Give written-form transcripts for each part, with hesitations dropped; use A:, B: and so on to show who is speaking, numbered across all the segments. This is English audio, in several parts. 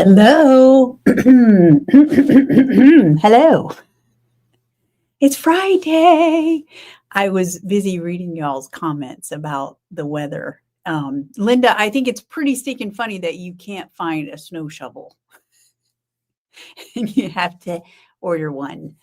A: Hello. Hello. It's Friday. I was busy reading y'all's comments about the weather. Linda, I think it's pretty stinking funny that you can't find a snow shovel and you have to order one.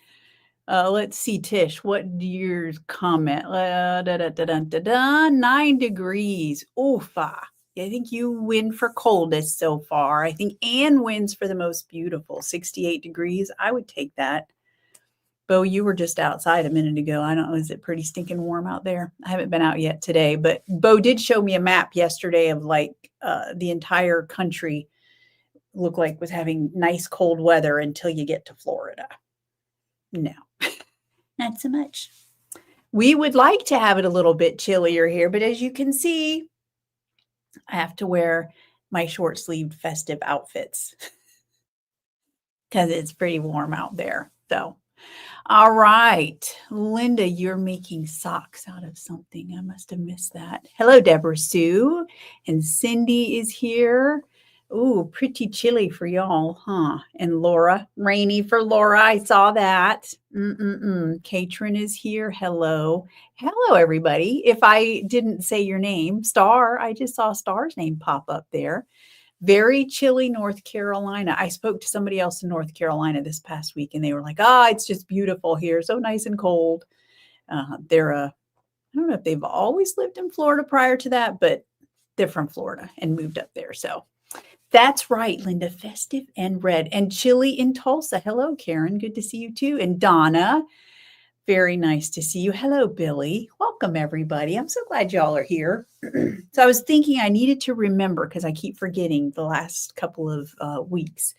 A: Let's see, Tish, what your comment? 9 degrees. Oofa. I think you win for coldest so far. I think Anne wins for the most beautiful, 68 degrees. I would take that. Bo, you were just outside a minute ago. I don't know, is it pretty stinking warm out there? I haven't been out yet today, but Bo did show me a map yesterday of like the entire country looked like was having nice cold weather until you get to Florida. No, not so much. We would like to have it a little bit chillier here, but as you can see, I have to wear my short-sleeved festive outfits because it's pretty warm out there. So, all right, Linda, you're making socks out of something. I must have missed that. Hello, Deborah Sue, and Cindy is here. Ooh, pretty chilly for y'all, huh? And Laura, rainy for Laura. I saw that. Katrin is here. Hello. Hello, everybody. If I didn't say your name, Star, I just saw Star's name pop up there. Very chilly, North Carolina. I spoke to somebody else in North Carolina this past week, and they were like, it's just beautiful here. So nice and cold. I don't know if they've always lived in Florida prior to that, but they're from Florida and moved up there. So that's right, Linda, festive and red and chilly in Tulsa. Hello, Karen. Good to see you too. And Donna, very nice to see you. Hello, Billy. Welcome, everybody. I'm so glad y'all are here. So I was thinking I needed to remember, because I keep forgetting the last couple of weeks,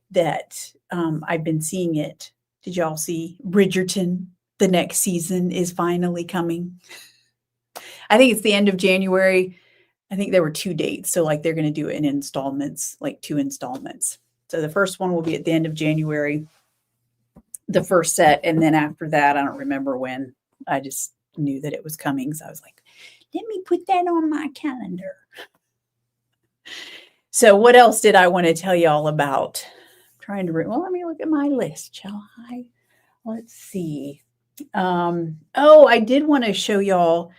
A: that I've been seeing it. Did y'all see Bridgerton? The next season is finally coming. I think it's the end of January. I think there were 2 dates. So like they're going to do it in installments, like 2 installments. So the first one will be at the end of January, the first set. And then after that, I don't remember when. I just knew that it was coming. So I was like, let me put that on my calendar. So what else did I want to tell you all about? I'm trying to, let me look at my list, shall I? Let's see. I did want to show y'all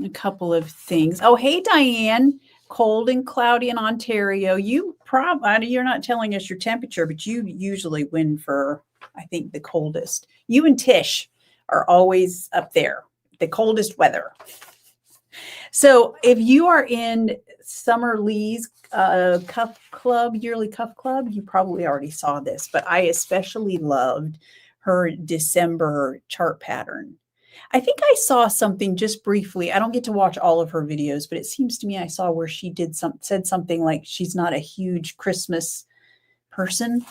A: a couple of things. Oh, hey, Diane. Cold and cloudy in Ontario. You're not telling us your temperature, but you usually win for, I think, the coldest. You and Tish are always up there, the coldest weather. So if you are in Summer Lee's Cuff Club, yearly Cuff Club, you probably already saw this, but I especially loved her December chart pattern. I think I saw something just briefly. I don't get to watch all of her videos, but it seems to me I saw where she said something like she's not a huge Christmas person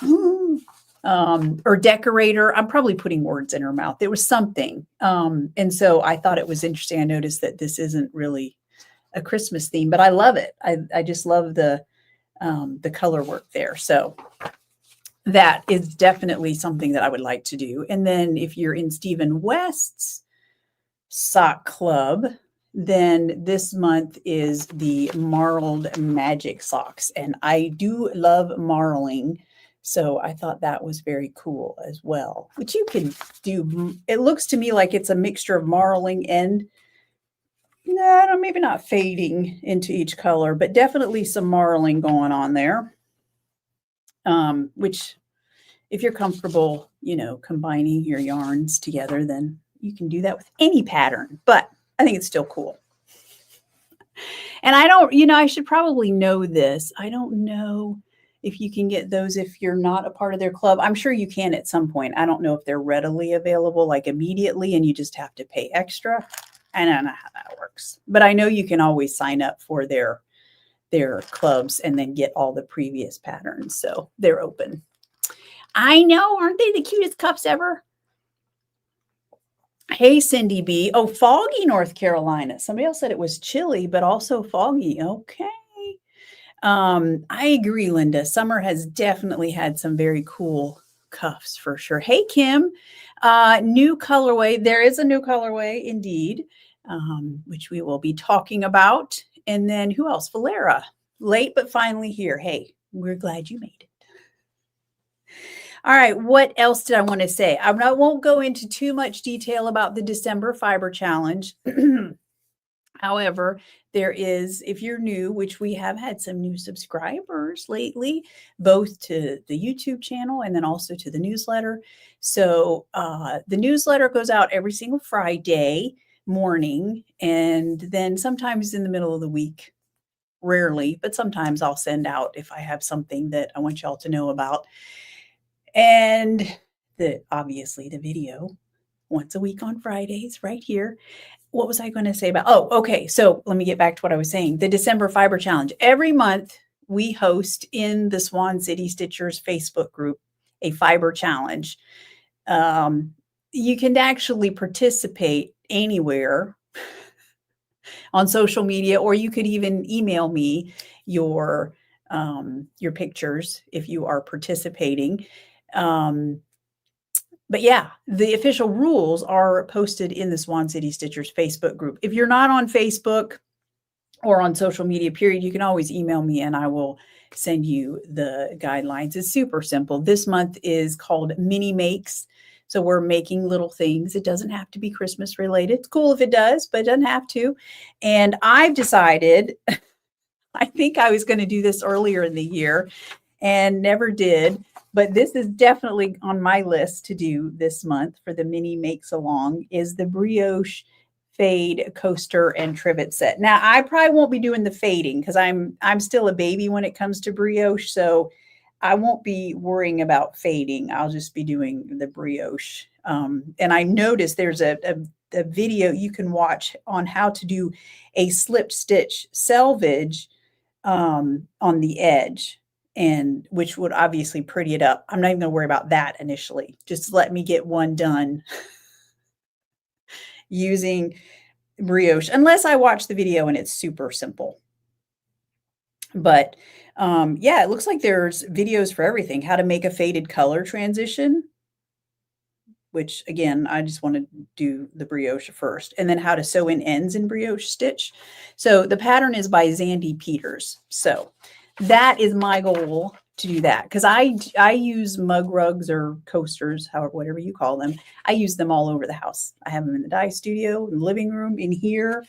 A: or decorator. I'm probably putting words in her mouth. There was something. And so I thought it was interesting. I noticed that this isn't really a Christmas theme, but I love it. I just love the color work there. So that is definitely something that I would like to do. And then if you're in Stephen West's sock club, then this month is the marled magic socks, and I do love marling, so I thought that was very cool as well. Which you can do. It looks to me like it's a mixture of marling and maybe not fading into each color, but definitely some marling going on there. Which, if you're comfortable, combining your yarns together, then you can do that with any pattern, but I think it's still cool. And I should probably know this. I don't know if you can get those if you're not a part of their club. I'm sure you can at some point. I don't know if they're readily available like immediately and you just have to pay extra. I don't know how that works, but I know you can always sign up for their clubs and then get all the previous patterns. So they're open. I know, aren't they the cutest cups ever? Hey, Cindy B. Oh, foggy North Carolina. Somebody else said it was chilly, but also foggy. Okay. I agree, Linda. Summer has definitely had some very cool cuffs for sure. Hey, Kim. New colorway. There is a new colorway indeed, which we will be talking about. And then who else? Valera. Late, but finally here. Hey, We're glad you made it. All right, what else did I want to say? Won't go into too much detail about the December Fiber Challenge. However, there is, if you're new, which we have had some new subscribers lately, both to the YouTube channel and then also to the newsletter. So the newsletter goes out every single Friday morning, and then sometimes in the middle of the week. Rarely, but sometimes I'll send out if I have something that I want y'all to know about. And obviously the video once a week on Fridays right here. What was I going to say about? Oh, okay. So let me get back to what I was saying. The December Fiber Challenge. Every month we host in the Swan City Stitchers Facebook group a fiber challenge. You can actually participate anywhere on social media, or you could even email me your pictures if you are participating. But yeah, the official rules are posted in the Swan City Stitchers Facebook group. If you're not on Facebook or on social media, period, you can always email me and I will send you the guidelines. It's super simple. This month is called Mini Makes. So we're making little things. It doesn't have to be Christmas related. It's cool if it does, but it doesn't have to. And I've decided, I think I was going to do this earlier in the year and never did. But this is definitely on my list to do this month for the Mini Makes Along, is the brioche fade coaster and trivet set. Now, I probably won't be doing the fading because I'm still a baby when it comes to brioche, so I won't be worrying about fading. I'll just be doing the brioche. And I noticed there's a video you can watch on how to do a slipped stitch selvage on the edge, and which would obviously pretty it up. I'm not even going to worry about that initially. Just let me get one done using brioche, unless I watch the video and it's super simple. But yeah, it looks like there's videos for everything. How to make a faded color transition, which again, I just want to do the brioche first, and then how to sew in ends in brioche stitch. So the pattern is by Zandy Peters. So that is my goal, to do that, because I use mug rugs or coasters, however, whatever you call them. I use them all over the house. I have them in the dye studio, in the living room, in here.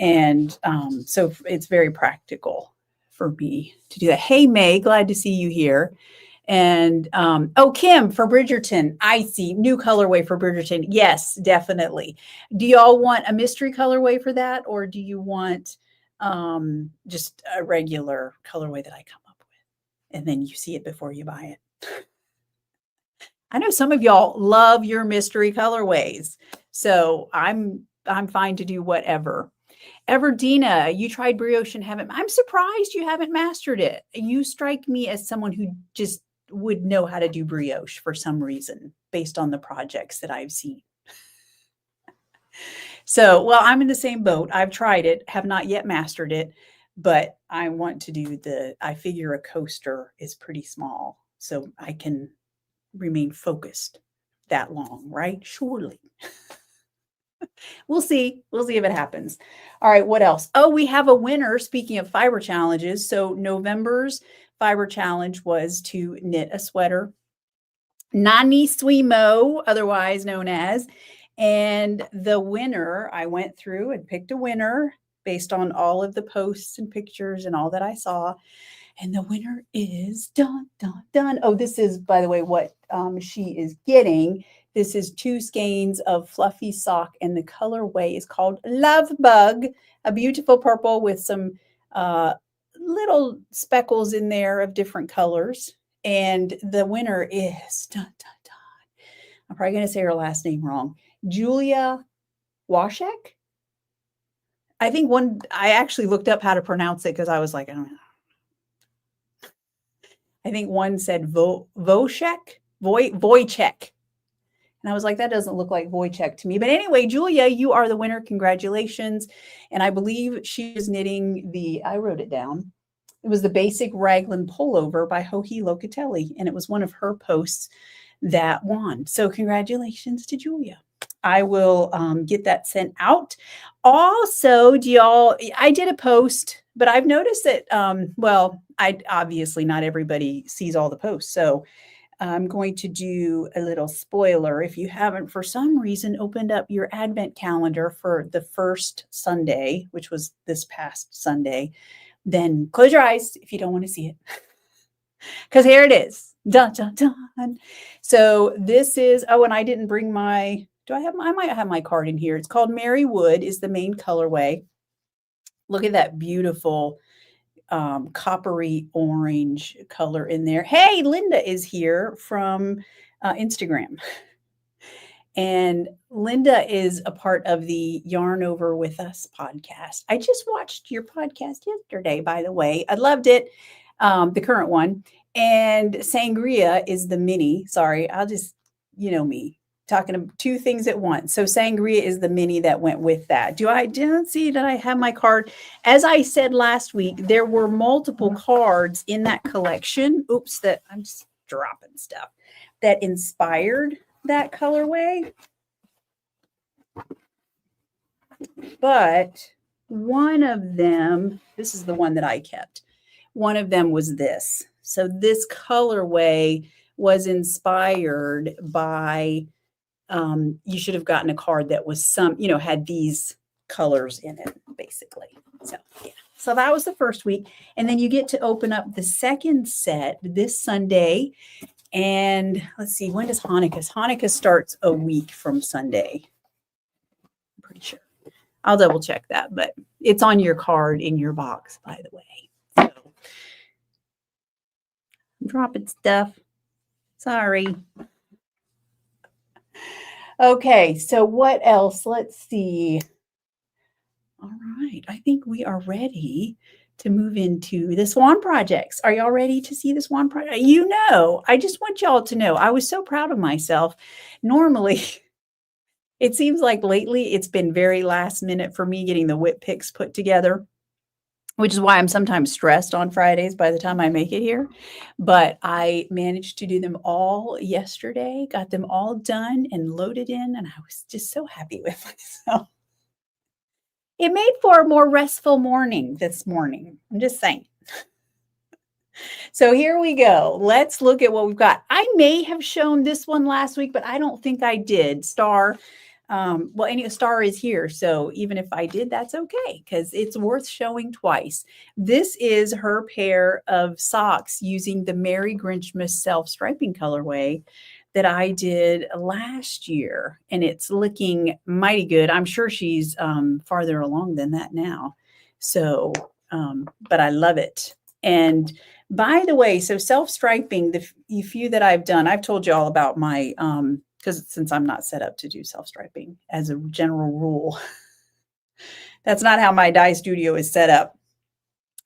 A: And so it's very practical for me to do that. Hey, May, glad to see you here. And oh, Kim for Bridgerton. I see new colorway for Bridgerton. Yes, definitely. Do y'all want a mystery colorway for that, or do you want just a regular colorway that I come up with, and then you see it before you buy it? I know some of y'all love your mystery colorways, so I'm fine to do whatever. Everdina, you tried brioche and haven't. I'm surprised you haven't mastered it. You strike me as someone who just would know how to do brioche for some reason, based on the projects that I've seen. So, well, I'm in the same boat. I've tried it, have not yet mastered it, but I want to do I figure a coaster is pretty small, so I can remain focused that long, right? Surely. We'll see. We'll see if it happens. All right, what else? Oh, we have a winner. Speaking of fiber challenges, so November's fiber challenge was to knit a sweater, Nani Swimo, otherwise known as. And the winner, I went through and picked a winner based on all of the posts and pictures and all that I saw. And the winner is dun, dun, dun. Oh, this is, by the way, what she is getting. This is 2 skeins of fluffy sock, and the colorway is called Love Bug, a beautiful purple with some little speckles in there of different colors. And the winner is, dun, dun, dun, I'm probably going to say her last name wrong, Julia Washek. I think I actually looked up how to pronounce it because I was like, I don't know. I think one said Wojciech. And I was like, that doesn't look like Wojciech to me. But anyway, Julia, you are the winner. Congratulations. And I believe she was knitting I wrote it down. It was the Basic Raglan Pullover by Joji Locatelli. And it was one of her posts that won. So congratulations to Julia. I will get that sent out. Also, I did a post But I've noticed that, well, I obviously not everybody sees all the posts. So I'm going to do a little spoiler. If you haven't, for some reason, opened up your Advent calendar for the first Sunday, which was this past Sunday, then close your eyes if you don't want to see it. Because here it is. Dun, dun, dun. So this is, oh, and I didn't bring my, I might have my card in here. It's called Mary Wood is the main colorway. Look at that beautiful coppery orange color in there. Hey, Linda is here from Instagram. And Linda is a part of the Yarn Over With Us podcast. I just watched your podcast yesterday, by the way. I loved it, the current one. And Sangria is the mini. Sorry, I'll just, you know me, talking about two things at once. So Sangria is the mini that went with that. Didn't see that I have my card. As I said last week, there were multiple cards in that collection. Oops, that I'm just dropping stuff that inspired that colorway. But one of them, this is the one that I kept. One of them was this. So this colorway was inspired by, you should have gotten a card that was had these colors in it, basically. So, yeah. So that was the first week. And then you get to open up the second set this Sunday. And let's see, when does Hanukkah? Hanukkah starts a week from Sunday. I'm pretty sure. I'll double check that, but it's on your card in your box, by the way. So I'm dropping stuff. Sorry. Okay, so what else? Let's see. All right, I think we are ready to move into the Swan projects. Are y'all ready to see the Swan project? I just want y'all to know, I was so proud of myself. Normally, it seems like lately it's been very last minute for me getting the whip picks put together, which is why I'm sometimes stressed on Fridays by the time I make it here. But I managed to do them all yesterday, got them all done and loaded in, and I was just so happy with myself. It made for a more restful morning this morning. I'm just saying. So here we go. Let's look at what we've got. I may have shown this one last week, but I don't think I did. Star. Star is here. So even if I did, that's okay, because it's worth showing twice. This is her pair of socks using the Merry Grinchmas self-striping colorway that I did last year, and it's looking mighty good. I'm sure she's farther along than that now. So, but I love it. And by the way, so self-striping, the few that I've done, I've told you all about my, because since I'm not set up to do self-striping as a general rule, that's not how my dye studio is set up.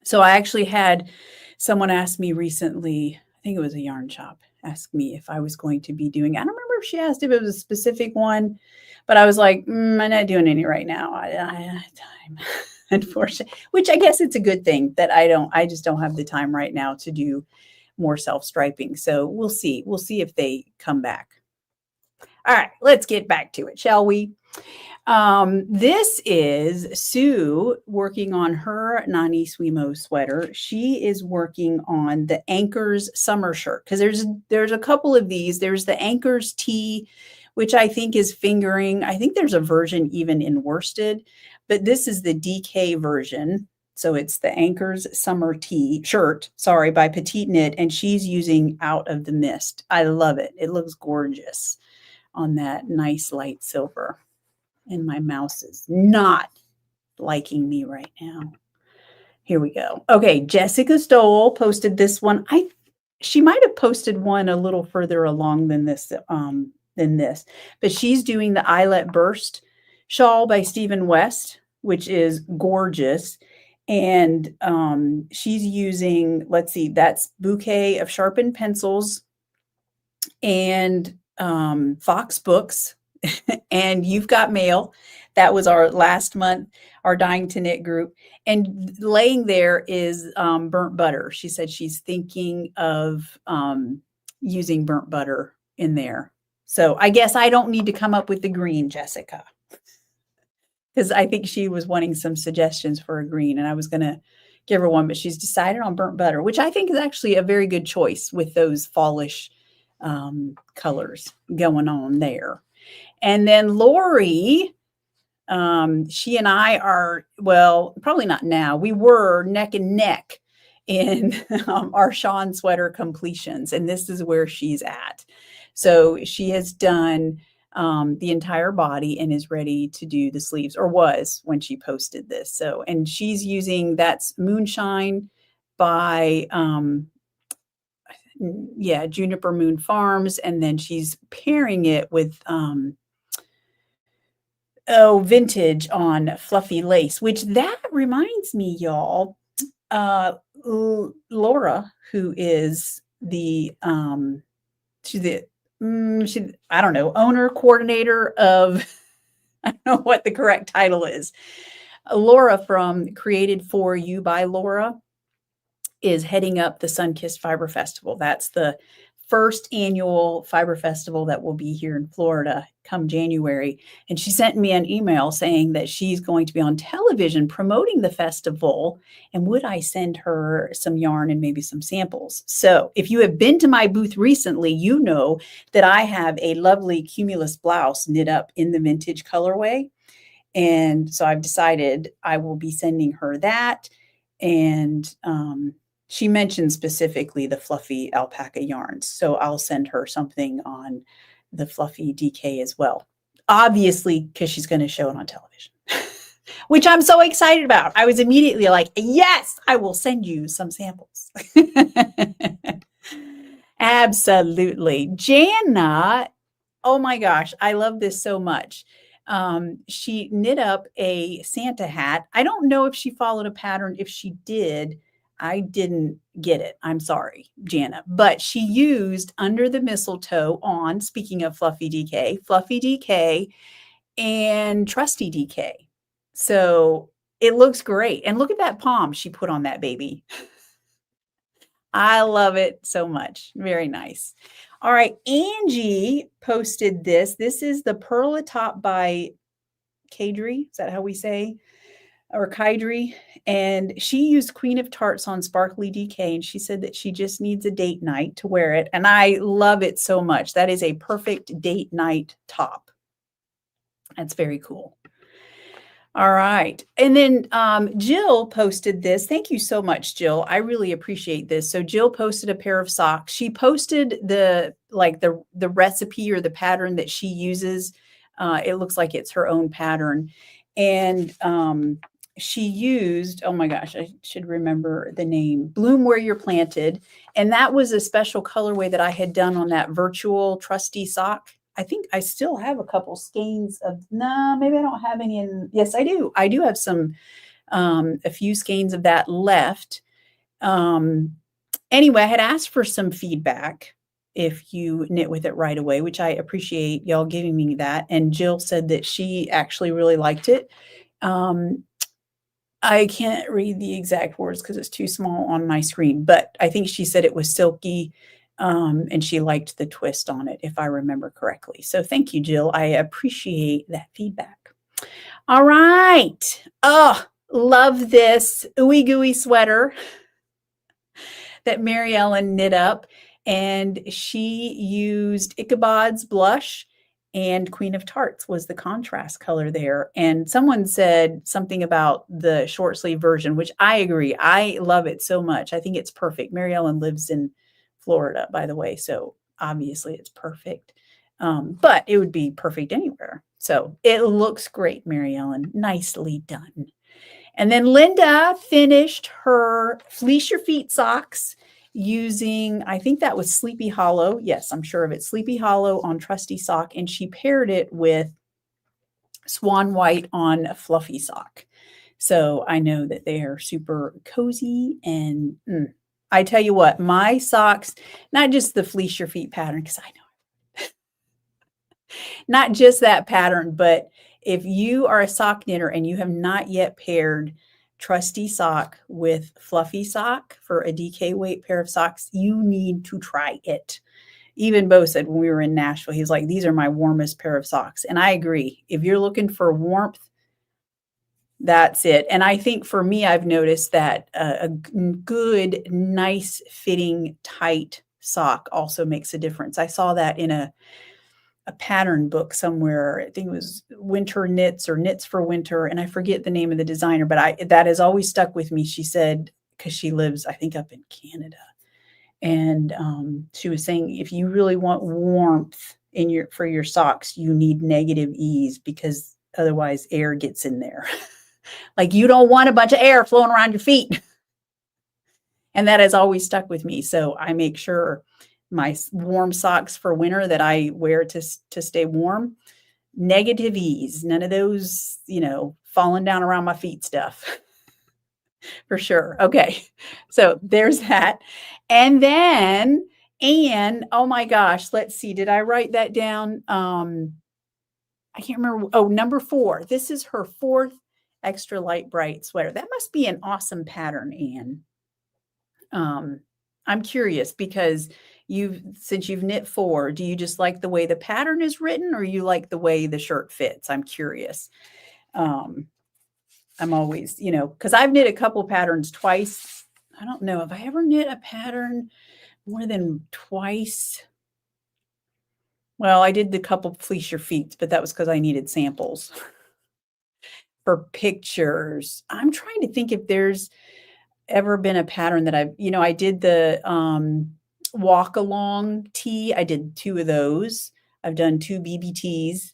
A: So I actually had someone ask me recently, I think it was a yarn shop, asked me if I was going to be doing, I don't remember if she asked if it was a specific one, but I was like, I'm not doing any right now. I have time, unfortunately, which I guess it's a good thing that I just don't have the time right now to do more self-striping. So we'll see. We'll see if they come back. All right, let's get back to it, shall we? This is Sue working on her Nani Swimo sweater. She is working on the Anchors summer shirt, because there's a couple of these. There's the Anchors tee, which I think is fingering. I think there's a version even in worsted, but this is the DK version. So it's the Anchors summer shirt, by Petite Knit, and she's using Out of the Mist. I love it. It looks gorgeous on that nice light silver. And my mouse is not liking me right now. Here we go. Okay, Jessica Stoll posted this one. She might have posted one a little further along than this, but she's doing the Eyelet Burst shawl by Stephen West, which is gorgeous. And she's using, let's see, that's Bouquet of Sharpened Pencils and Fox Books. And You've Got Mail. That was our last month, our Dying to Knit group. And laying there is burnt butter. She said she's thinking of using burnt butter in there. So I guess I don't need to come up with the green, Jessica, because I think she was wanting some suggestions for a green, and I was going to give her one, but she's decided on burnt butter, which I think is actually a very good choice with those fallish colors going on there. And then Lori, she and I are, well, probably not now. We were neck and neck in our Shaun sweater completions, and this is where she's at. So she has done the entire body and is ready to do the sleeves, or was when she posted this. So, and she's using, that's Moonshine by Juniper Moon Farms, and then she's pairing it with Vintage on Fluffy Lace, which that reminds me, y'all, Laura, who is the she's the I don't know, owner, coordinator of I don't know what the correct title is. Laura from Created For You by Laura is heading up the Sunkissed Fiber Festival. That's the first annual fiber festival that will be here in Florida come January. And she sent me an email saying that she's going to be on television promoting the festival. And would I send her some yarn and maybe some samples? So if you have been to my booth recently, you know that I have a lovely Cumulus blouse knit up in the vintage colorway. And so I've decided I will be sending her that. And she mentioned specifically the fluffy alpaca yarns. So I'll send her something on the fluffy DK as well. Obviously, because she's going to show it on television, which I'm so excited about. I was immediately like, yes, I will send you some samples. Absolutely. Jana, oh my gosh, I love this so much. She knit up a Santa hat. I don't know if she followed a pattern. If she did, I didn't get it. I'm sorry, Jana. But she used Under the Mistletoe on, speaking of Fluffy DK, and Trusty DK. So it looks great. And look at that palm she put on that baby. I love it so much. Very nice. All right, Angie posted this. This is the Perla Top by Kadri. Is that how we say? Or Kydri. And she used Queen of Tarts on Sparkly DK, and she said that she just needs a date night to wear it. And I love it so much. That is a perfect date night top. That's very cool. All right. And then Jill posted this. Thank you so much, Jill. I really appreciate this. So Jill posted a pair of socks. She posted the recipe or the pattern that she uses. It looks like it's her own pattern. And she used, oh my gosh, I should remember the name, Bloom Where You're Planted. And that was a special colorway that I had done on that virtual trusty sock. I think I still have a couple skeins of, maybe I don't have any in, yes, I do. I do have some, a few skeins of that left. Anyway, I had asked for some feedback if you knit with it right away, which I appreciate y'all giving me that. And Jill said that she actually really liked it. I can't read the exact words because it's too small on my screen, but I think she said it was silky. And she liked the twist on it, if I remember correctly. So thank you, Jill. I appreciate that feedback. All right. Oh, love this ooey gooey sweater that Mary Ellen knit up. And she used Ichabod's blush, and Queen of Tarts was the contrast color there. And someone said something about the short sleeve version, which I agree. I love it so much. I think it's perfect. Mary Ellen lives in Florida, by the way, so obviously it's perfect, but it would be perfect anywhere. So it looks great, Mary Ellen. Nicely done. And then Linda finished her Fleece Your Feet socks using, I think that was Sleepy Hollow. Yes, I'm sure of it. Sleepy Hollow on Trusty Sock, and she paired it with Swan White on a Fluffy Sock. So I know that they are super cozy, and I tell you what, my socks, not just the Fleece Your Feet pattern, because I know, not just that pattern, but if you are a sock knitter and you have not yet paired Trusty Sock with Fluffy Sock for a DK weight pair of socks, you need to try it. Even Bo said when we were in Nashville, he was like, these are my warmest pair of socks. And I agree. If you're looking for warmth, That's it. And I think for me, I've noticed that good, nice fitting, tight sock also makes a difference. I saw that in a pattern book somewhere. I think it was Winter Knits or Knits for Winter, and I forget the name of the designer, but that has always stuck with me. She said, because she lives, I think, up in Canada, and she was saying if you really want warmth in for your socks, you need negative ease because otherwise air gets in there. Like you don't want a bunch of air flowing around your feet. And that has always stuck with me. So I make sure my warm socks for winter that I wear to stay warm, negative ease, none of those, falling down around my feet stuff. For sure. Okay. So there's that. And then, oh my gosh, let's see. Did I write that down? I can't remember. Oh, number 4. This is her 4th extra light bright sweater. That must be an awesome pattern, Anne. I'm curious because since you've knit 4, do you just like the way the pattern is written or you like the way the shirt fits? I'm curious. I'm always, because I've knit a couple patterns twice. I don't know. Have I ever knit a pattern more than twice? Well, I did the couple fleece your feet, but that was because I needed samples for pictures. I'm trying to think if there's ever been a pattern that I did the walk along tee. I did 2 of those. I've done 2 BBTs,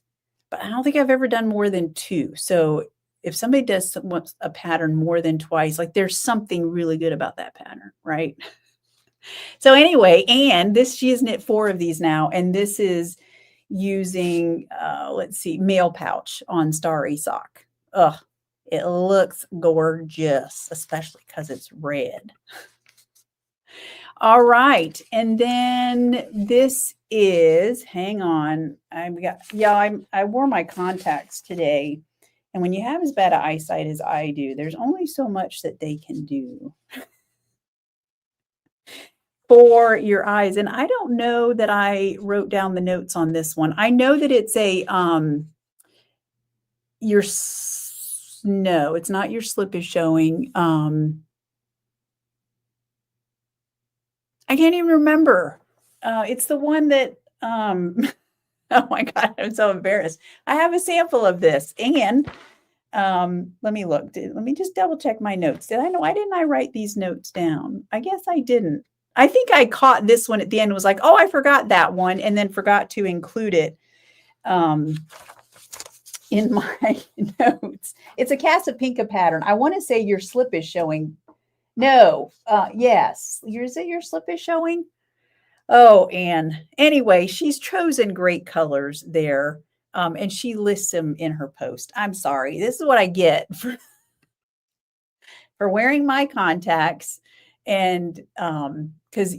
A: but I don't think I've ever done more than 2. So if somebody does a pattern more than twice, like there's something really good about that pattern, right? So anyway, and she has knit 4 of these now, and this is using, let's see, mail pouch on Starry sock. Ugh, it looks gorgeous, especially because it's red. All right, and then this is, hang on, I wore my contacts today, and when you have as bad eyesight as I do, there's only so much that they can do for your eyes. And I don't know that I wrote down the notes on this one. I know that it's no, it's not your slip is showing. I can't even remember. It's the one that, oh my God, I'm so embarrassed. I have a sample of this, and let me look. Let me just double check my notes. Why didn't I write these notes down? I guess I didn't. I think I caught this one at the end and was like, oh, I forgot that one, and then forgot to include it in my notes. It's a Casa Pinka pattern. I want to say your slip is showing. No, yes. Is it your slip is showing? Oh, Anne. Anyway, she's chosen great colors there, and she lists them in her post. I'm sorry. This is what I get for wearing my contacts. And because,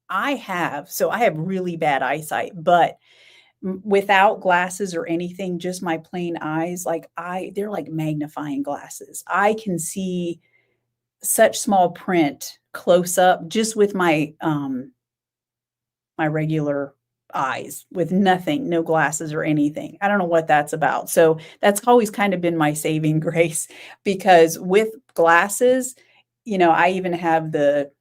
A: I have really bad eyesight, but without glasses or anything, just my plain eyes, they're like magnifying glasses. I can see such small print close up just with my my regular eyes with no glasses or anything. I don't know what that's about. So that's always kind of been my saving grace, because with glasses, I even have the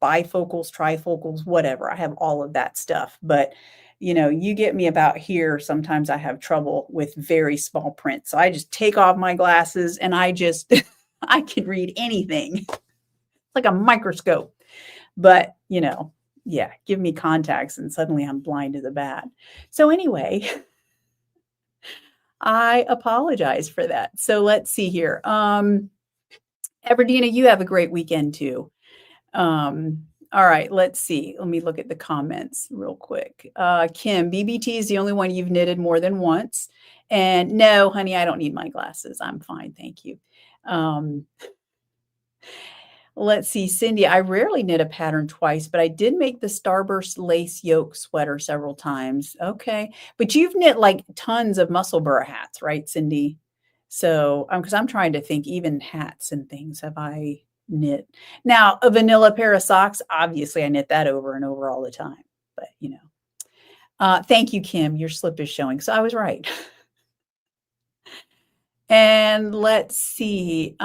A: bifocals, trifocals, whatever. I have all of that stuff. But, you get me about here, sometimes I have trouble with very small print. So I just take off my glasses and I just, I can read anything. It's like a microscope. But, yeah, give me contacts and suddenly I'm blind as a bat. So anyway, I apologize for that. So let's see here. Everdina, you have a great weekend too. All right, let's see. Let me look at the comments real quick. Kim, BBT is the only one you've knitted more than once. And no, honey, I don't need my glasses. I'm fine. Thank you. Let's see, Cindy, I rarely knit a pattern twice, but I did make the Starburst lace yoke sweater several times. Okay. But you've knit like tons of Musselburgh hats, right, Cindy? So, because I'm trying to think, even hats and things have I knit. Now, a vanilla pair of socks, obviously I knit that over and over all the time, but thank you, Kim. Your slip is showing. So I was right. And let's see,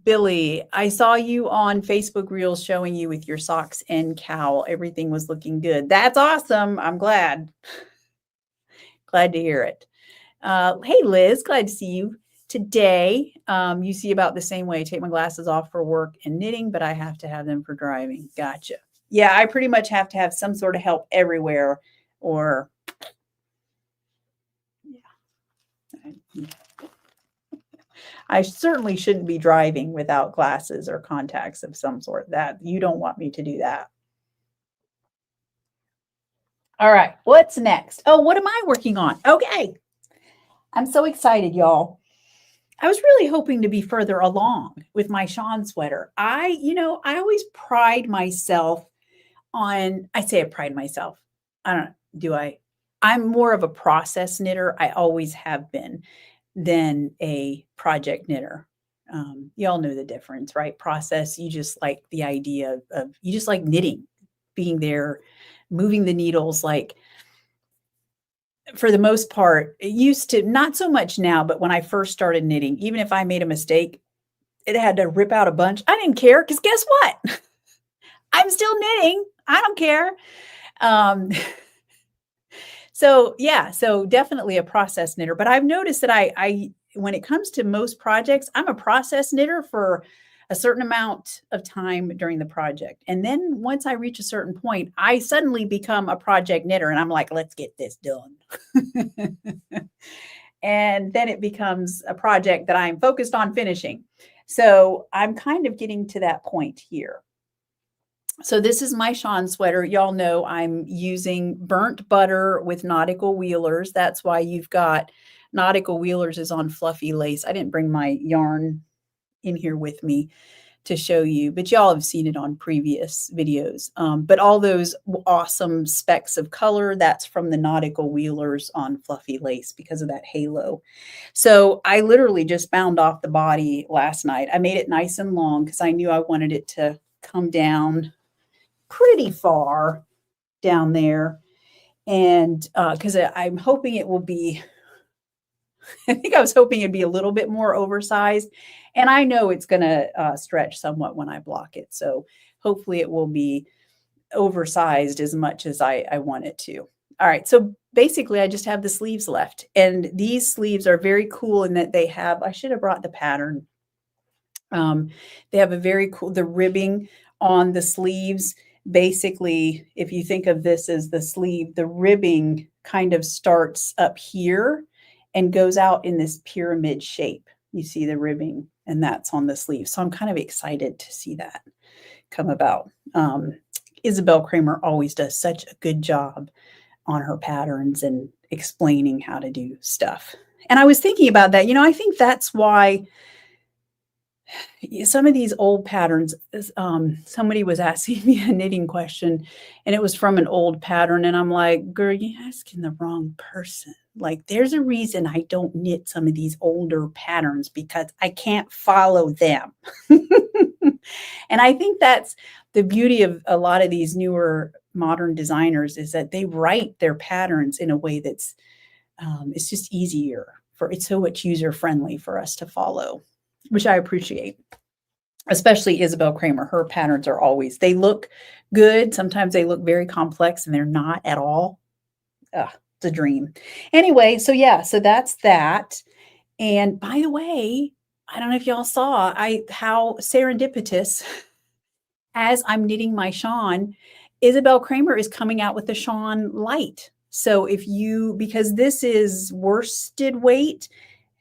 A: Billy, I saw you on Facebook Reels showing you with your socks and cowl. Everything was looking good. That's awesome. I'm glad. Glad to hear it. Hey, Liz, glad to see you today. You see about the same way. I take my glasses off for work and knitting, but I have to have them for driving. Gotcha. Yeah, I pretty much have to have some sort of help everywhere, or yeah. I certainly shouldn't be driving without glasses or contacts of some sort. That you don't want me to do that. All right, what's next? Oh, what am I working on? Okay. I'm so excited, y'all. I was really hoping to be further along with my Shaun sweater. I always pride myself on, I say I pride myself. I don't know, do I? I'm more of a process knitter. I always have been, than a project knitter. Y'all know the difference, right? Process, you just like the idea of, you just like knitting, being there, moving the needles. Like, for the most part, it used to, not so much now, but when I first started knitting, even if I made a mistake, it had to rip out a bunch. I didn't care, because guess what? I'm still knitting. I don't care. Um, so yeah, so definitely a process knitter. But I've noticed that I when it comes to most projects, I'm a process knitter for a certain amount of time during the project. And then once I reach a certain point, I suddenly become a project knitter and I'm like, let's get this done. And then it becomes a project that I'm focused on finishing. So I'm kind of getting to that point here. So this is my Shaun sweater. Y'all know I'm using burnt butter with nautical wheelers. That's why you've got nautical wheelers is on fluffy lace. I didn't bring my yarn in here with me to show you, but y'all have seen it on previous videos. But all those awesome specks of color, that's from the nautical wheelers on fluffy lace because of that halo. So I literally just bound off the body last night. I made it nice and long because I knew I wanted it to come down pretty far down there. And because I'm hoping it will be, I think I was hoping it'd be a little bit more oversized. And I know it's going to stretch somewhat when I block it. So hopefully it will be oversized as much as I want it to. All right. So basically I just have the sleeves left. And these sleeves are very cool in that they have, I should have brought the pattern. They have a very cool, the ribbing on the sleeves. Basically, if you think of this as the sleeve, the ribbing kind of starts up here and goes out in this pyramid shape. You see the ribbing, and that's on the sleeve. So I'm kind of excited to see that come about. Isabel Kramer always does such a good job on her patterns and explaining how to do stuff. And I was thinking about that. I think that's why some of these old patterns, somebody was asking me a knitting question and it was from an old pattern. And I'm like, girl, you're asking the wrong person. Like, there's a reason I don't knit some of these older patterns because I can't follow them. And I think that's the beauty of a lot of these newer modern designers is that they write their patterns in a way that's, it's just easier it's so much user friendly for us to follow, which I appreciate. Especially Isabel Kramer, her patterns are always, they look good. Sometimes they look very complex and they're not at all. It's a dream. Anyway, so yeah, so that's that. And by the way, I don't know if y'all saw how serendipitous, as I'm knitting my Shaun, Isabel Kramer is coming out with the Shaun Light. So because this is worsted weight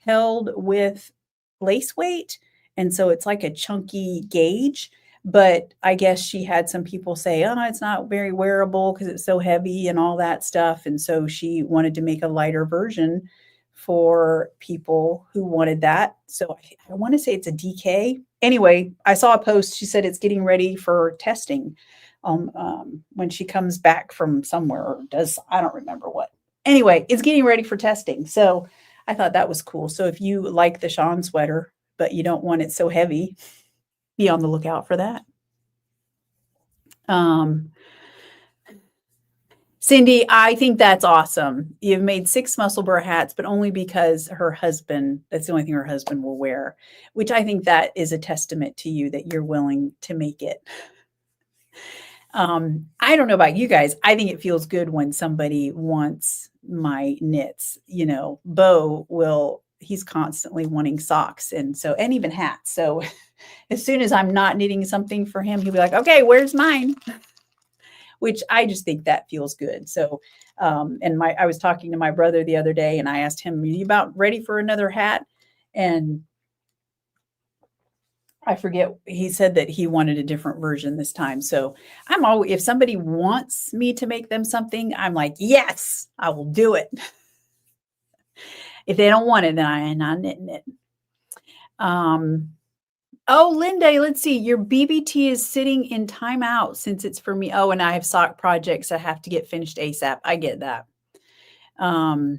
A: held with lace weight, and so it's like a chunky gauge, but I guess she had some people say, oh, it's not very wearable because it's so heavy and all that stuff. And so she wanted to make a lighter version for people who wanted that. So I want to say it's a DK. Anyway, I saw a post. She said it's getting ready for testing when she comes back from somewhere or I don't remember what. Anyway, it's getting ready for testing. So I thought that was cool. So if you like the Shaun sweater, but you don't want it so heavy, be on the lookout for that. Cindy, I think that's awesome. You've made 6 muscle burr hats, but only because her husband, that's the only thing her husband will wear, which I think that is a testament to you that you're willing to make it. I don't know about you guys. I think it feels good when somebody wants my knits. You know, Bo will, he's constantly wanting socks and even hats. So as soon as I'm not knitting something for him, he'll be like, okay, where's mine? Which I just think that feels good. So, I was talking to my brother the other day and I asked him, are you about ready for another hat? And I forget, he said that he wanted a different version this time. So I'm always, if somebody wants me to make them something, I'm like, yes, I will do it. If they don't want it, then I'm not knitting it. Oh, Linda, let's see. Your BBT is sitting in timeout since it's for me. Oh, and I have sock projects I have to get finished ASAP. I get that. Oh,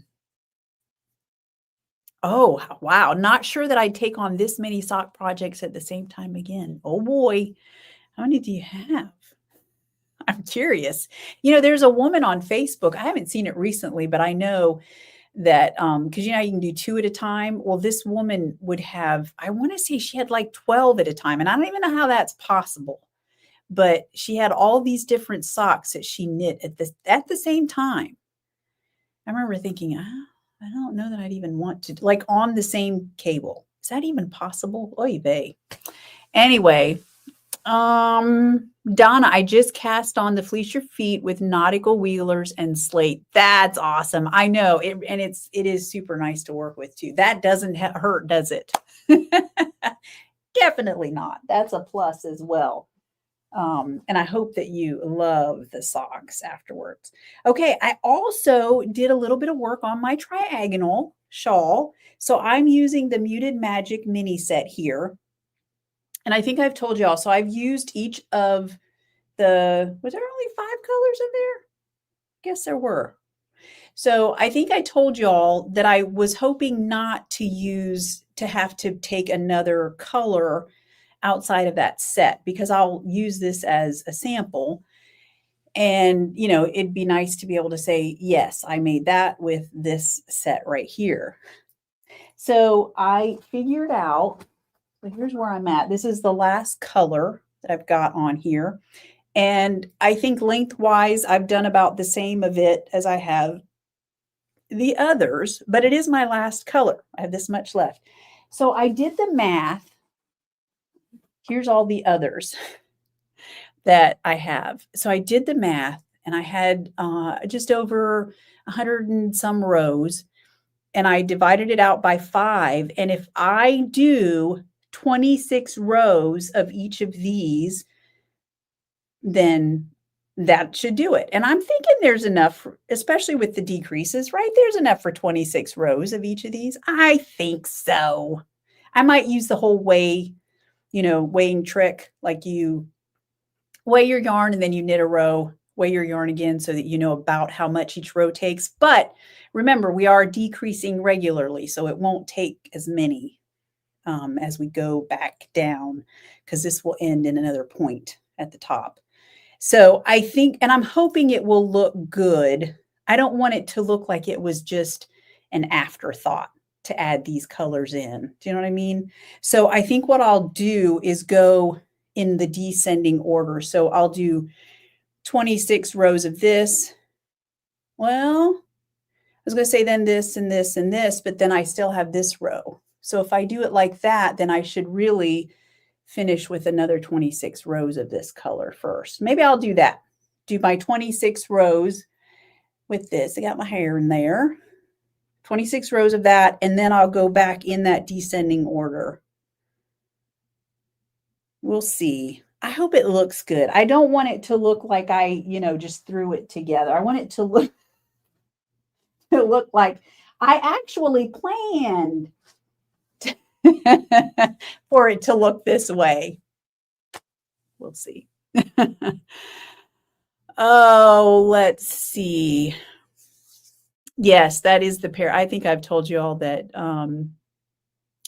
A: wow. Not sure that I'd take on this many sock projects at the same time again. Oh boy. How many do you have? I'm curious. You know, there's a woman on Facebook. I haven't seen it recently, but I know that because you know you can do 2 at a time. Well, this woman would have, I want to say she had like 12 at a time, and I don't even know how that's possible. But she had all these different socks that she knit at the same time. I remember thinking, I don't know that I'd even want to, like on the same cable. Is that even possible? Oy vey. Anyway, Donna, I just cast on the Fleece Your Feet with nautical wheelers and slate. That's awesome. I know it, and it is super nice to work with too. That doesn't hurt, does it? Definitely not. That's a plus as well. And I hope that you love the socks afterwards. Okay, I also did a little bit of work on my triagonal shawl. So I'm using the Muted Magic mini set here. And I think I've told you all, so I've used each of was there only 5 colors in there? Guess there were. So I think I told you all that I was hoping not to have to take another color outside of that set because I'll use this as a sample. And, you know, it'd be nice to be able to say, yes, I made that with this set right here. So I figured out, so here's where I'm at. This is the last color that I've got on here. And I think lengthwise, I've done about the same of it as I have the others, but it is my last color. I have this much left. So I did the math. Here's all the others that I have. So I did the math and I had just over 100 and some rows and I divided it out by 5. And if I do 26 rows of each of these, then that should do it. And I'm thinking there's enough, especially with the decreases, right? There's enough for 26 rows of each of these. I think so. I might use the whole weighing trick, like you weigh your yarn and then you knit a row, weigh your yarn again so that you know about how much each row takes. But remember, we are decreasing regularly, so it won't take as many as we go back down because this will end in another point at the top. So I think, and I'm hoping it will look good. I don't want it to look like it was just an afterthought to add these colors in. Do you know what I mean? So I think what I'll do is go in the descending order. So I'll do 26 rows of this. Well, I was going to say then this and this and this, but then I still have this row. So if I do it like that, then I should really finish with another 26 rows of this color first. Maybe I'll do that. Do my 26 rows with this. I got my hair in there. 26 rows of that, and then I'll go back in that descending order. We'll see. I hope it looks good. I don't want it to look like I, just threw it together. I want it to look like I actually planned for it to look this way. We'll see. Oh, let's see. Yes, that is the pair. I think I've told you all that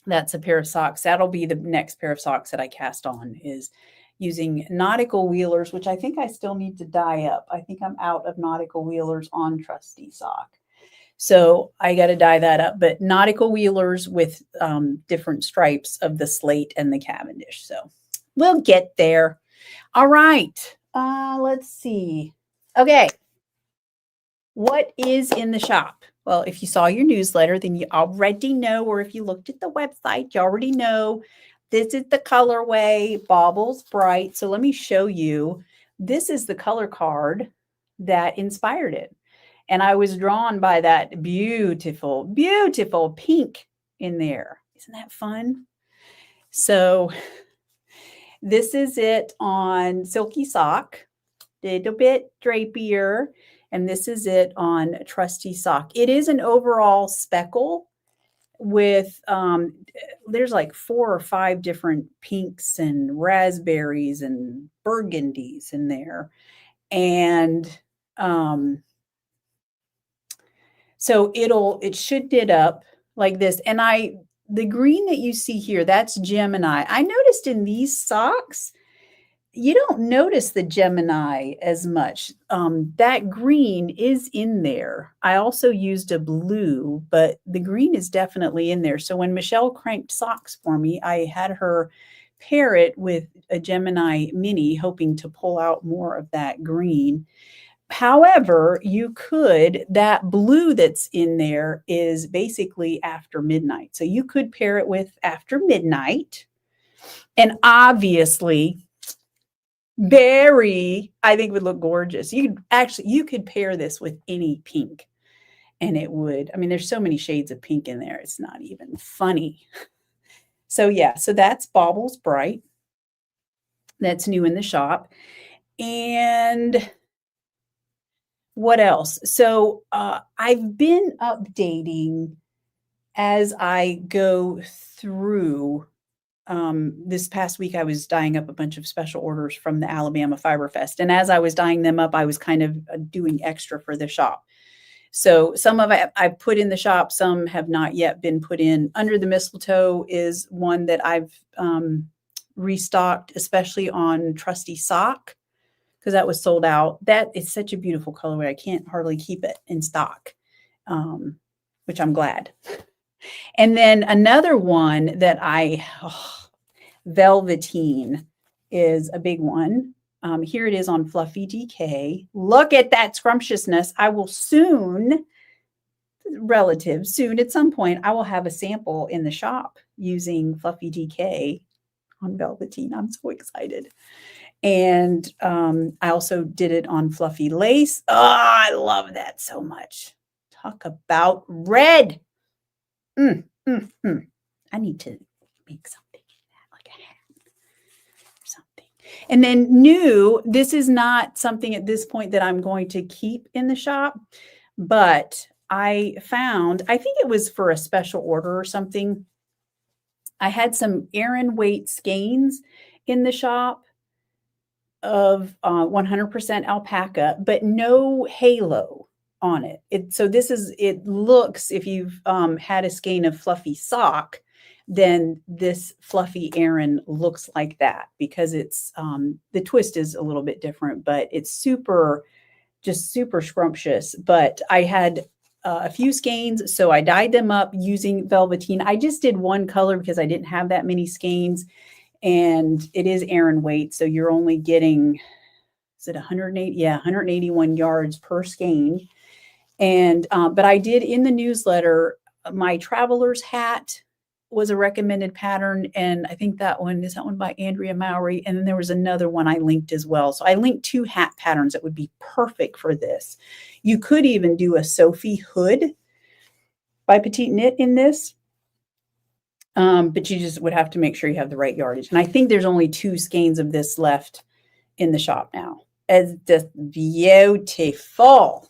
A: that's a pair of socks. That'll be the next pair of socks that I cast on is using nautical wheelers, which I think I still need to dye up. I think I'm out of nautical wheelers on Trusty Sock. So I got to dye that up, but nautical wheelers with different stripes of the slate and the Cavendish. So we'll get there. All right. Let's see. Okay. What is in the shop? Well, if you saw your newsletter, then you already know, or if you looked at the website, you already know this is the colorway Baubles Bright. So let me show you. This is the color card that inspired it. And I was drawn by that beautiful, beautiful pink in there. Isn't that fun? So this is it on Silky Sock, a little bit drapier. And this is it on Trusty Sock. It is an overall speckle with, there's like 4 or 5 different pinks and raspberries and burgundies in there. And so it should knit up like this. And the green that you see here, that's Gemini. I noticed in these socks, you don't notice the Gemini as much. That green is in there. I also used a blue, but the green is definitely in there. So when Michelle cranked socks for me, I had her pair it with a Gemini mini, hoping to pull out more of that green. However, that blue that's in there is basically After Midnight. So you could pair it with After Midnight. And obviously, berry, I think would look gorgeous. You could pair this with any pink and it would. I mean, there's so many shades of pink in there. It's not even funny. So yeah, so that's Baubles Bright. That's new in the shop. And what else? So I've been updating as I go through. This past week, I was dyeing up a bunch of special orders from the Alabama Fiber Fest. And as I was dyeing them up, I was kind of doing extra for the shop. So some of it I put in the shop, some have not yet been put in. Under the Mistletoe is one that I've restocked, especially on Trusty Sock, because that was sold out. That is such a beautiful colorway. I can't hardly keep it in stock, which I'm glad. And then another one that Velveteen is a big one. Here it is on Fluffy DK. Look at that scrumptiousness. I will soon at some point, I will have a sample in the shop using Fluffy DK on Velveteen. I'm so excited. And I also did it on Fluffy Lace. Oh, I love that so much. Talk about red. I need to make something like a hat or something. And then new, this is not something at this point that I'm going to keep in the shop, but I found, I think it was for a special order or something. I had some Aran weight skeins in the shop of 100% alpaca, but no halo on it. It looks, if you've had a skein of Fluffy Sock, then this Fluffy Aran looks like that, because it's the twist is a little bit different, but it's super scrumptious. But I had a few skeins, so I dyed them up using Velveteen. I just did one color because I didn't have that many skeins, and it is Aran weight, so you're only getting, is it 180? Yeah, 181 yards per skein. And but I did in the newsletter, my traveler's hat was a recommended pattern, and I think that one is by Andrea Mowry, and then there was another one I linked as well. So I linked 2 hat patterns that would be perfect for this. You could even do a Sophie hood by Petite Knit in this, but you just would have to make sure you have the right yardage. And I think there's only 2 skeins of this left in the shop now. It's just beautiful.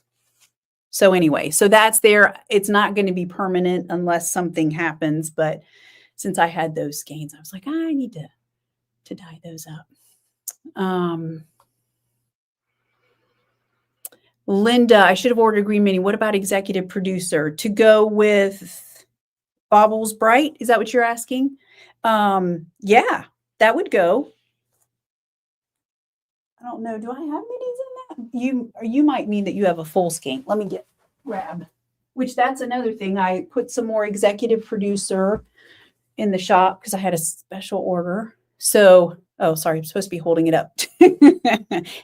A: So anyway, so that's there. It's not going to be permanent unless something happens. But since I had those skeins, I was like, I need to dye those up. Linda, I should have ordered a green mini. What about executive producer to go with Baubles Bright? Is that what you're asking? Yeah, that would go. I don't know. Do I have minis in that? You might mean that you have a full skein. Let me grab. Which that's another thing. I put some more executive producer in the shop because I had a special order. So, oh, sorry, I'm supposed to be holding it up.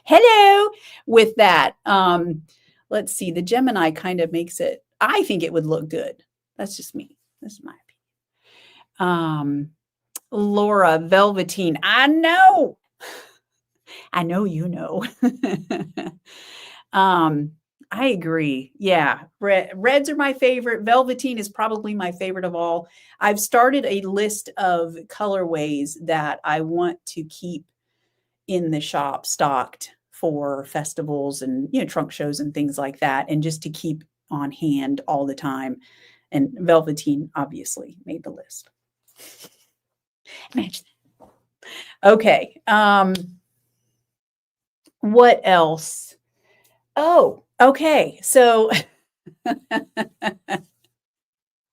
A: Hello with that. Let's see. The Gemini kind of makes it, I think it would look good. That's just me. That's my opinion. Laura, Velveteen. I know you know. I agree. Yeah. Reds are my favorite. Velveteen is probably my favorite of all. I've started a list of colorways that I want to keep in the shop stocked for festivals and, trunk shows and things like that. And just to keep on hand all the time. And Velveteen obviously made the list. Imagine that. Okay. What else? Oh, okay. So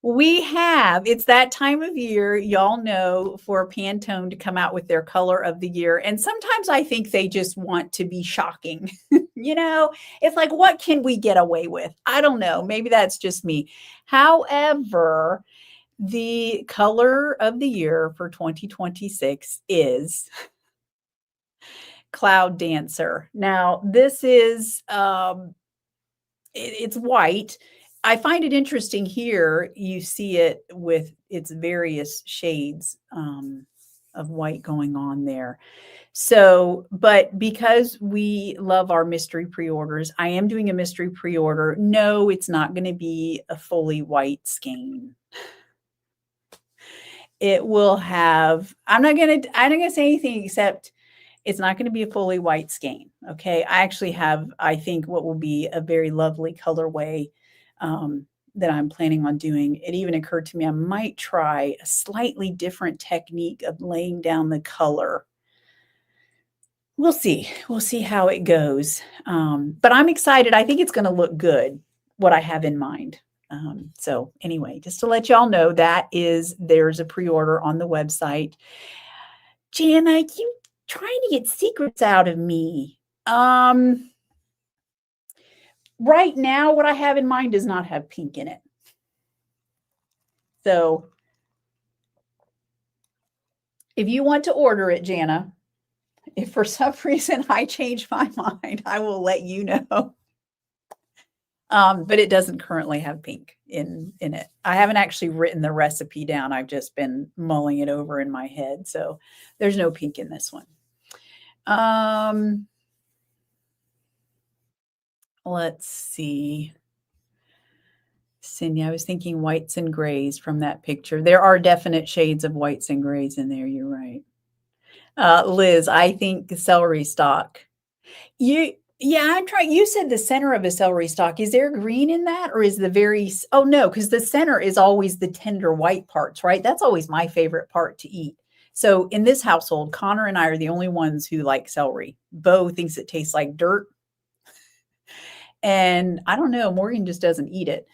A: it's that time of year, y'all know, for Pantone to come out with their color of the year. And sometimes I think they just want to be shocking. It's like, what can we get away with? I don't know. Maybe that's just me. However, the color of the year for 2026 is Cloud Dancer. Now, this is it's white. I find it interesting here. You see it with its various shades of white going on there. So, but because we love our mystery pre-orders, I am doing a mystery pre-order. No, it's not going to be a fully white skein. It will have, I'm not going to say anything except it's not going to be a fully white skein. Okay. I actually have, I think, what will be a very lovely colorway that I'm planning on doing. It even occurred to me I might try a slightly different technique of laying down the color. We'll see. We'll see how it goes. But I'm excited. I think it's going to look good, what I have in mind. So anyway, just to let y'all know, there's a pre-order on the website. Jana, you trying to get secrets out of me. Right now, what I have in mind does not have pink in it. So if you want to order it, Jana, if for some reason I change my mind, I will let you know. But it doesn't currently have pink in it. I haven't actually written the recipe down. I've just been mulling it over in my head. So there's no pink in this one. Let's see. Cindy, I was thinking whites and grays from that picture. There are definite shades of whites and grays in there. You're right. Liz, I think celery stalk. I'm trying. You said the center of a celery stalk. Is there green in that, or is oh no, because the center is always the tender white parts, right? That's always my favorite part to eat. So in this household, Connor and I are the only ones who like celery. Bo thinks it tastes like dirt. And I don't know, Morgan just doesn't eat it.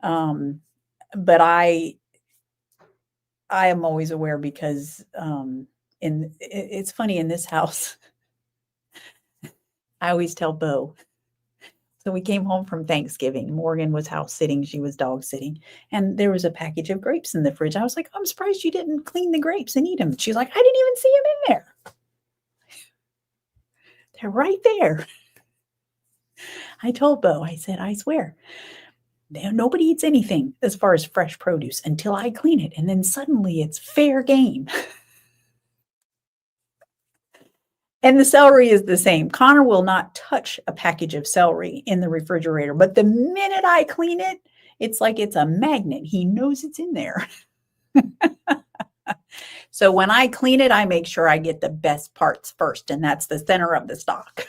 A: But I am always aware because it's funny in this house. I always tell Bo. So we came home from Thanksgiving. Morgan was house sitting. She was dog sitting. And there was a package of grapes in the fridge. I was like, I'm surprised you didn't clean the grapes and eat them. She's like, I didn't even see them in there. They're right there. I told Bo, I said, I swear, nobody eats anything as far as fresh produce until I clean it. And then suddenly it's fair game. And the celery is the same. Connor will not touch a package of celery in the refrigerator, but the minute I clean it, it's like it's a magnet. He knows it's in there. So when I clean it, I make sure I get the best parts first, and that's the center of the stalk.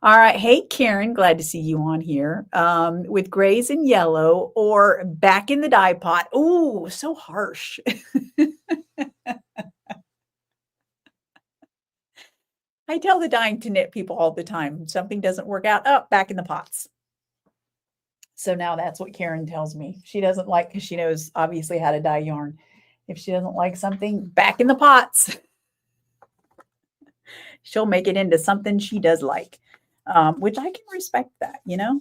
A: All right. Hey, Karen, glad to see you on here with grays and yellow or back in the dye pot. Ooh, so harsh. I tell the dying to knit people all the time. Something doesn't work out. Oh, back in the pots. So now that's what Karen tells me. She doesn't like, because she knows obviously how to dye yarn. If she doesn't like something, back in the pots. She'll make it into something she does like, which I can respect that, you know?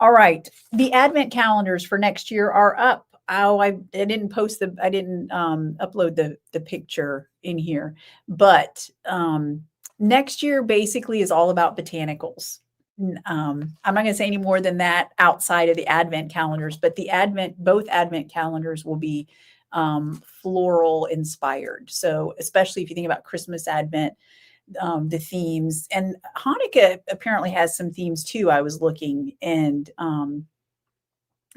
A: All right. The advent calendars for next year are up. Oh, I didn't post I didn't upload the picture in here, but next year basically is all about botanicals. I'm not going to say any more than that outside of the advent calendars, but both advent calendars will be floral inspired. So especially if you think about Christmas advent, the themes, and Hanukkah apparently has some themes too. I was looking, and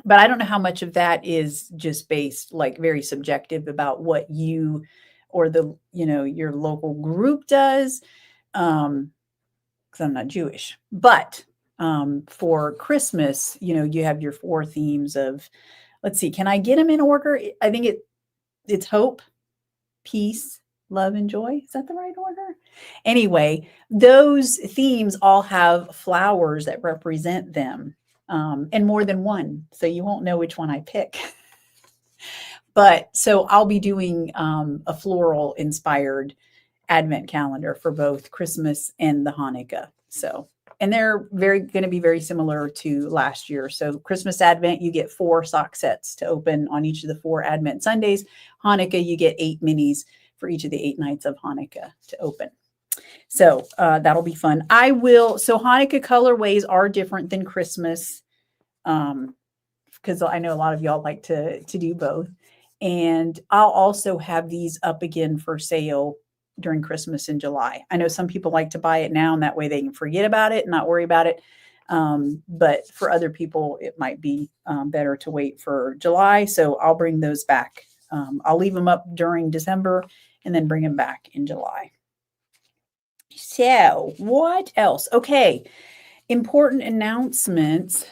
A: but I don't know how much of that is just based, like, very subjective about what you or your local group does. Because I'm not Jewish, but for Christmas, you have your 4 themes of, let's see, can I get them in order? I think it's hope, peace, love, and joy. Is that the right order? Anyway, those themes all have flowers that represent them, and more than one. So you won't know which one I pick. But so I'll be doing a floral inspired advent calendar for both Christmas and the Hanukkah. So, and they're going to be very similar to last year. So Christmas Advent, you get 4 sock sets to open on each of the 4 Advent Sundays. Hanukkah, you get 8 minis for each of the 8 nights of Hanukkah to open. So that'll be fun. So Hanukkah colorways are different than Christmas, because I know a lot of y'all like to do both. And I'll also have these up again for sale during Christmas in July. I know some people like to buy it now, and that way they can forget about it and not worry about it. But for other people, it might be better to wait for July. So I'll bring those back. I'll leave them up during December and then bring them back in July. So what else? Okay. Important announcements.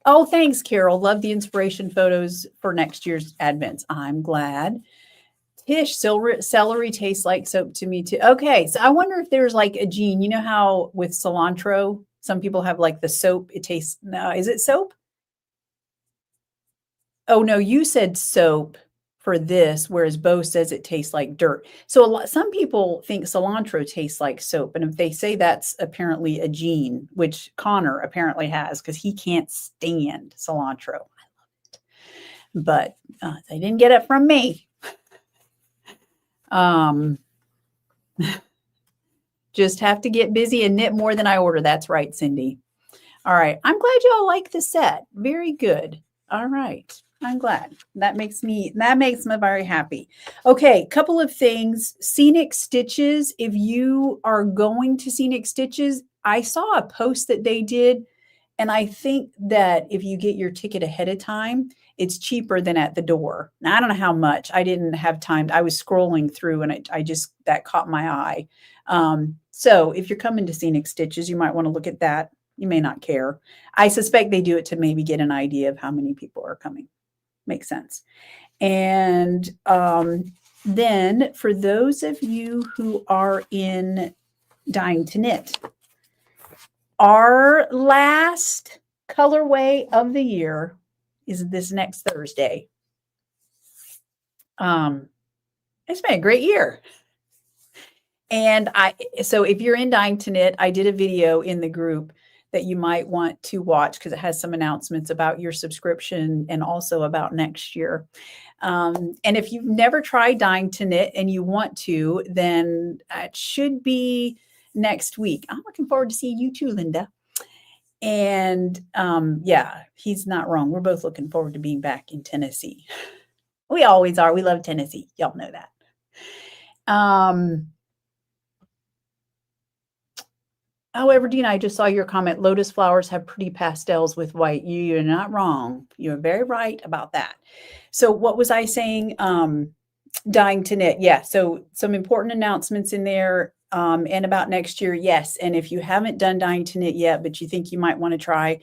A: Oh, thanks, Carol. Love the inspiration photos for next year's Advents. I'm glad. Tish, celery tastes like soap to me too. Okay, so I wonder if there's like a gene. You know how with cilantro, some people have like the soap. It tastes, no, is it soap? Oh, no, you said soap for this, whereas Bo says it tastes like dirt. So some people think cilantro tastes like soap. And if they say that's apparently a gene, which Connor apparently has, because he can't stand cilantro. I love it. But they didn't get it from me. Just have to get busy and knit more than I order. That's right, Cindy. All right. I'm glad y'all like the set. Very good. All right. I'm glad. That makes me very happy. Okay, couple of things. Scenic Stitches. If you are going to Scenic Stitches, I saw a post that they did, and I think that if you get your ticket ahead of time, it's cheaper than at the door. Now, I don't know how much. I didn't have time. I was scrolling through, and that caught my eye. So if you're coming to Scenic Stitches, you might want to look at that. You may not care. I suspect they do it to maybe get an idea of how many people are coming. Makes sense. And then for those of you who are in Dying to Knit, our last colorway of the year is this next Thursday. It's been a great year. And so if you're in Dying to Knit, I did a video in the group that you might want to watch because it has some announcements about your subscription and also about next year. And if you've never tried Dying to Knit and you want to, then it should be next week. I'm looking forward to seeing you too, Linda. And yeah, he's not wrong. We're both looking forward to being back in Tennessee. We always are. We love Tennessee. Y'all know that. However, Dina, I just saw your comment. Lotus flowers have pretty pastels with white. You're not wrong. You're very right about that. So what was I saying? Dying to Knit. Yeah. So some important announcements in there and about next year. Yes. And if you haven't done Dying to Knit yet, but you think you might want to try,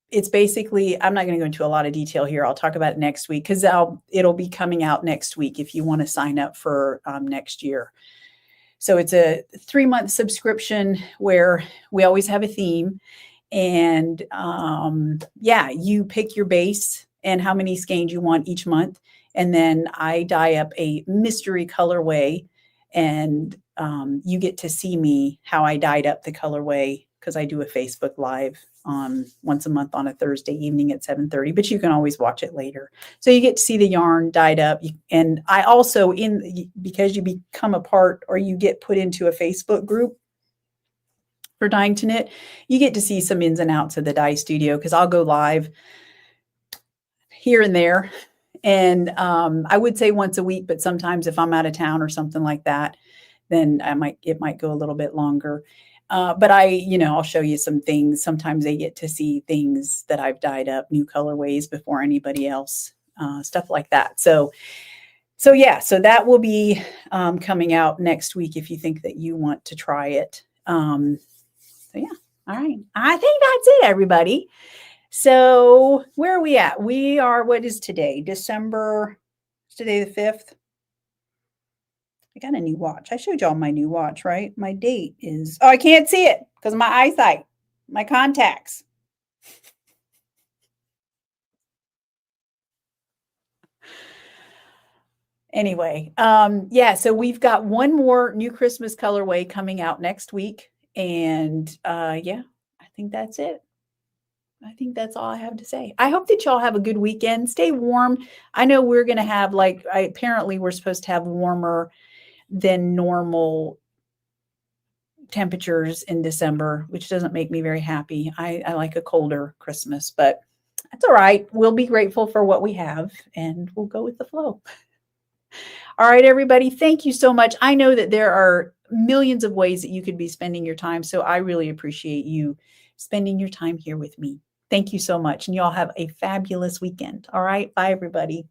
A: it's basically, I'm not going to go into a lot of detail here. I'll talk about it next week because it'll be coming out next week if you want to sign up for next year. So it's a 3-month subscription where we always have a theme. And yeah, you pick your base and how many skeins you want each month. And then I dye up a mystery colorway, and you get to see me how I dyed up the colorway because I do a Facebook Live once a month on a Thursday evening at 7:30. But you can always watch it later. So you get to see the yarn dyed up, and I also because you become a part or you get put into a Facebook group for Dyeing to Knit, you get to see some ins and outs of the dye studio because I'll go live here and there. And I would say once a week, but sometimes if I'm out of town or something like that, then it might go a little bit longer. But I'll show you some things. Sometimes they get to see things that I've dyed up, new colorways before anybody else, stuff like that. So yeah, so that will be coming out next week if you think that you want to try it. So yeah, all right. I think that's it, everybody. So where are we at? What is today? Today the 5th. I got a new watch. I showed y'all my new watch, right? My date is, I can't see it because of my eyesight, my contacts. Anyway, yeah, so we've got one more new Christmas colorway coming out next week. And yeah, I think that's it. I think that's all I have to say. I hope that y'all have a good weekend. Stay warm. I know we're going to have apparently we're supposed to have warmer than normal temperatures in December, which doesn't make me very happy. I like a colder Christmas, but that's all right. We'll be grateful for what we have and we'll go with the flow. All right, everybody. Thank you so much. I know that there are millions of ways that you could be spending your time. So I really appreciate you spending your time here with me. Thank you so much. And y'all have a fabulous weekend. All right. Bye, everybody.